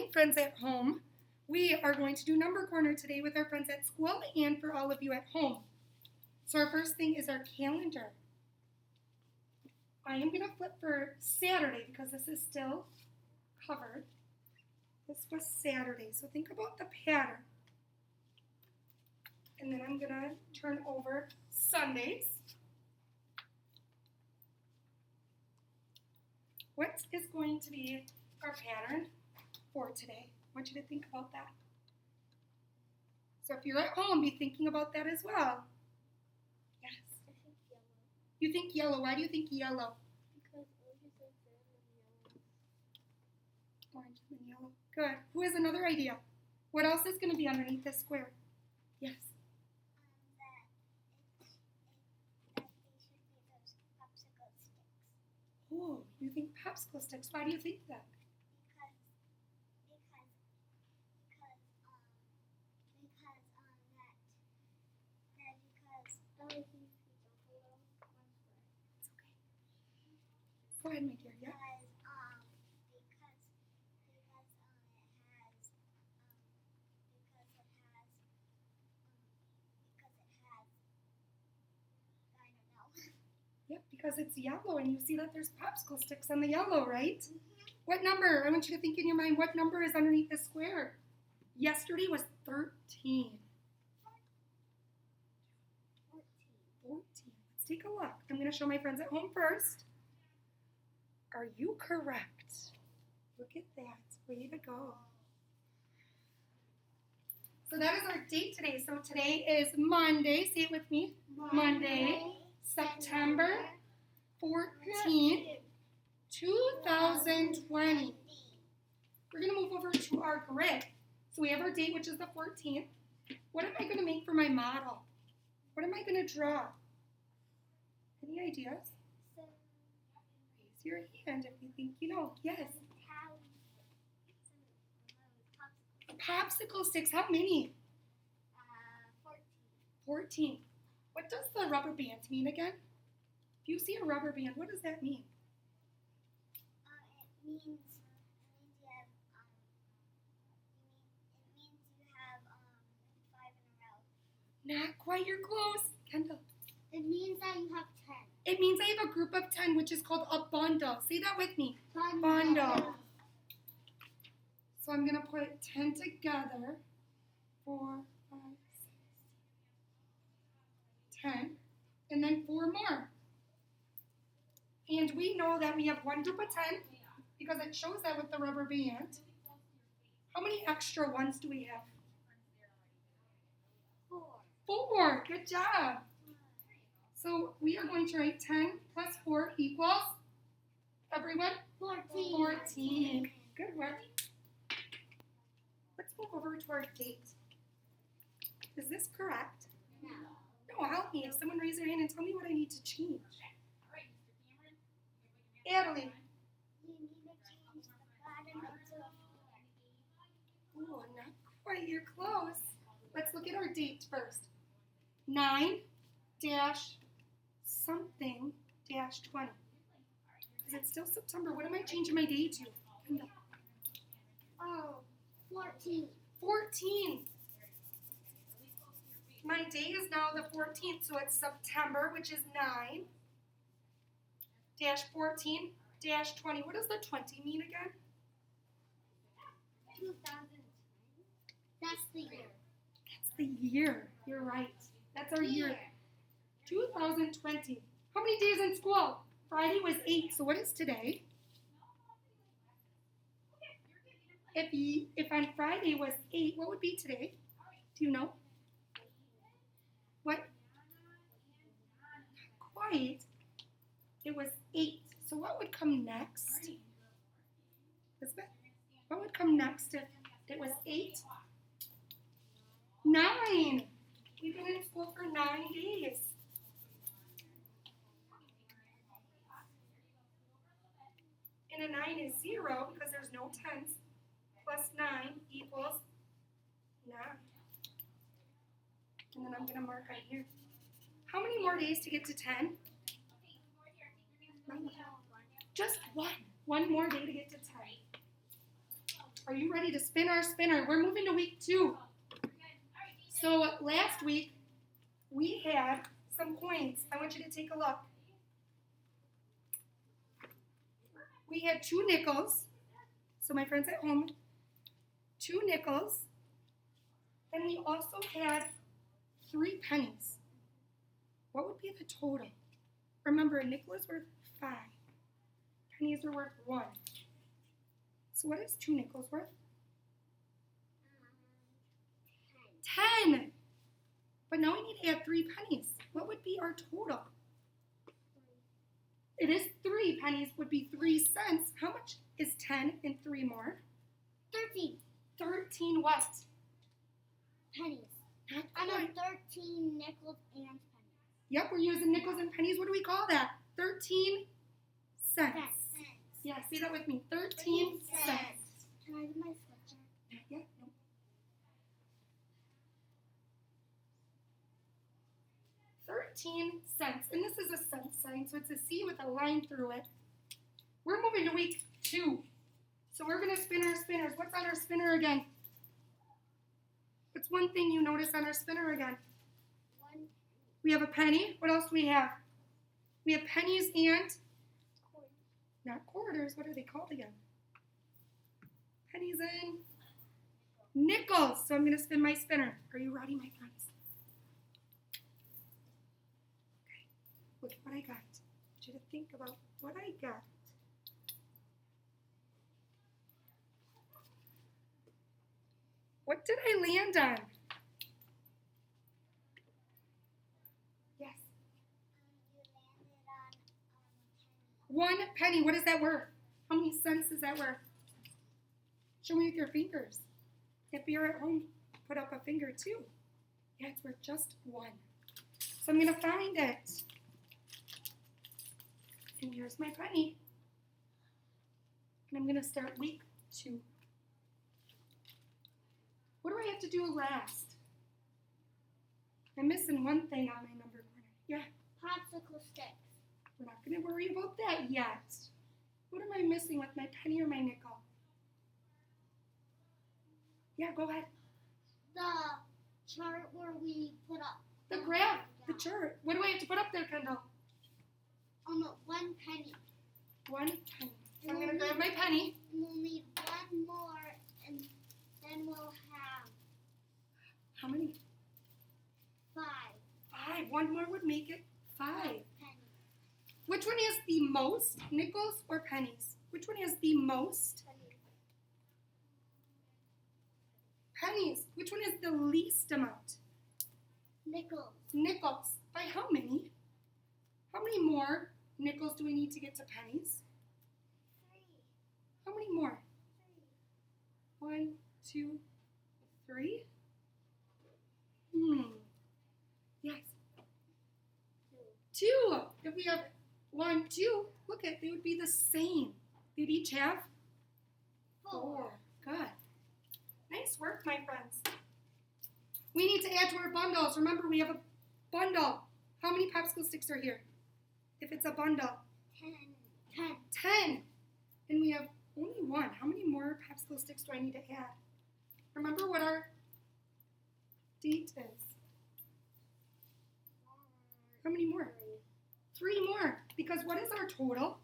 Friends at home. We are going to do number corner today with our friends at school and for all of you at home. So our first thing is our calendar. I am going to flip for Saturday because this is still covered. This was Saturday, so think about the pattern. And then I'm going to turn over Sundays. What is going to be our pattern for today? I want you to think about that. So if you're at home, be thinking about that as well. Yes. I think yellow. You think yellow. Why do you think yellow? Because orange is like red and yellow. Orange and yellow. Good. Who has another idea? What else is going to be underneath this square? Yes. That they should be those popsicle sticks. Oh, you think popsicle sticks. Why do you think that? Go ahead, my dear. Yeah. Yep, because it's yellow, and you see that there's popsicle sticks on the yellow, right? Mm-hmm. What number? I want you to think in your mind, what number is underneath the square? Yesterday was 13. 14. Let's take a look. I'm going to show my friends at home first. Are you correct? Look at that. Way to go. So that is our date today. So today is Monday. Say it with me. Monday, September 14th, 2020. We're going to move over to our grid. So we have our date, which is the 14th. What am I going to make for my model? What am I going to draw? Any ideas? Raise your hand if you think you know. Yes. Popsicle sticks. How many? 14. What does the rubber band mean again? If you see a rubber band, what does that mean? It means you have five in a row. Not quite. You're close. Kendall. It means that you have 10. It means I have a group of 10, which is called a bundle. Say that with me. Bundle. So I'm going to put 10 together. 4, 5, 6, 10. And then 4 more. And we know that we have one group of 10 because it shows that with the rubber band. How many extra ones do we have? 4. 4. Good job. So we are going to write 10 plus 4 equals, everyone? 14. 14. Good work. Let's move over to our date. Is this correct? No. No, help me. If someone raise their hand and tell me what I need to change. Adeline. You need to change the bottom into Oh, not quite. You're close. Let's look at our date first. 9 dash something dash 20. Is it still September? What am I changing my day to? 14. 14. My day is now the 14th, so it's September, which is 9 dash 14 dash 20. What does the 20 mean again? 2020. That's the year. That's the year. You're right. That's our year. 2020. How many days in school? Friday was 8, so what is today? If on Friday was 8, what would be today? Do you know? What? Not quite. It was 8. So what would come next? Elizabeth? What would come next if it was 8? 9. We've been in school for 9 days. And a 9 is 0 because there's no tens. Plus 9 equals 9. And then I'm going to mark right here. How many more days to get to 10? Just one. One more day to get to 10. Are you ready to spin our spinner? We're moving to week 2. So last week, we had some coins. I want you to take a look. We had 2 nickels. So my friends at home, 2 nickels. Then we also had 3 pennies. What would be the total? Remember, a nickel is worth 5. Pennies are worth 1. So what is 2 nickels worth? 10. But now we need to add 3 pennies. What would be our total? It is 3 pennies would be 3 cents. How much is 10 and 3 more? 13 13 what? pennies. Not I know quite. 13 nickels and pennies. Yep, we're using nickels and pennies. What do we call that? 13 cents. Cents. Yeah, say that with me. 13 cents. Can I do my switcher? Yeah, no. 13 cents. And this is a cent sign, so it's a C with a line through it. We're moving to week 2. So we're going to spin our spinners. What's on our spinner again? What's one thing you notice on our spinner again? 1 We have a penny. What else do we have? We have pennies and, quarter. not quarters, what are they called again? Pennies and nickels. So I'm going to spin my spinner. Are you ready, my friends? Okay, look at what I got. I want you to think about what I got. What did I land on? Yes. You landed on 1 penny. What is that worth? How many cents is that worth? Show me with your fingers. If you're at home, put up a finger too. Yeah, it's worth just 1. So I'm going to find it. And here's my penny. And I'm going to start week 2. What do I have to do last? I'm missing one thing on my number corner. Yeah, popsicle sticks. we're not going to worry about that yet. What am I missing with my penny or my nickel? Yeah, go ahead. The chart where we put up. The graph, the chart. What do I have to put up there, Kendall? Oh no, 1 penny. 1 penny. So I'm going to grab my penny. And we'll need 1 more, and then we'll have How many? 5 5. 1 more would make it 5. pennies. Which one has the most nickels or pennies? Which one has the most pennies? Which one has the least amount? Nickels. Nickels. By how many? How many more nickels do we need to get to pennies? 3. How many more? 1, 2, 3? Yes. 2. If we have 1, 2, look at, they would be the same. They'd each have 4. Good. Nice work, my friends. We need to add to our bundles. Remember, we have a bundle. How many popsicle sticks are here? If it's a bundle. 10. 10. And we have only 1. How many more popsicle sticks do I need to add? Remember what our date is. How many more? 3 more. Because what is our total?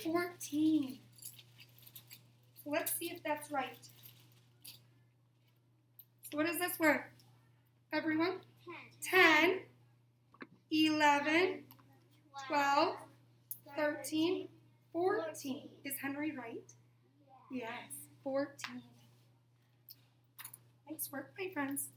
14. So let's see if that's right. So what is this word? Everyone? 10, 11, 12, 13, 14. Is Henry right? Yes, 14. Nice work, my friends.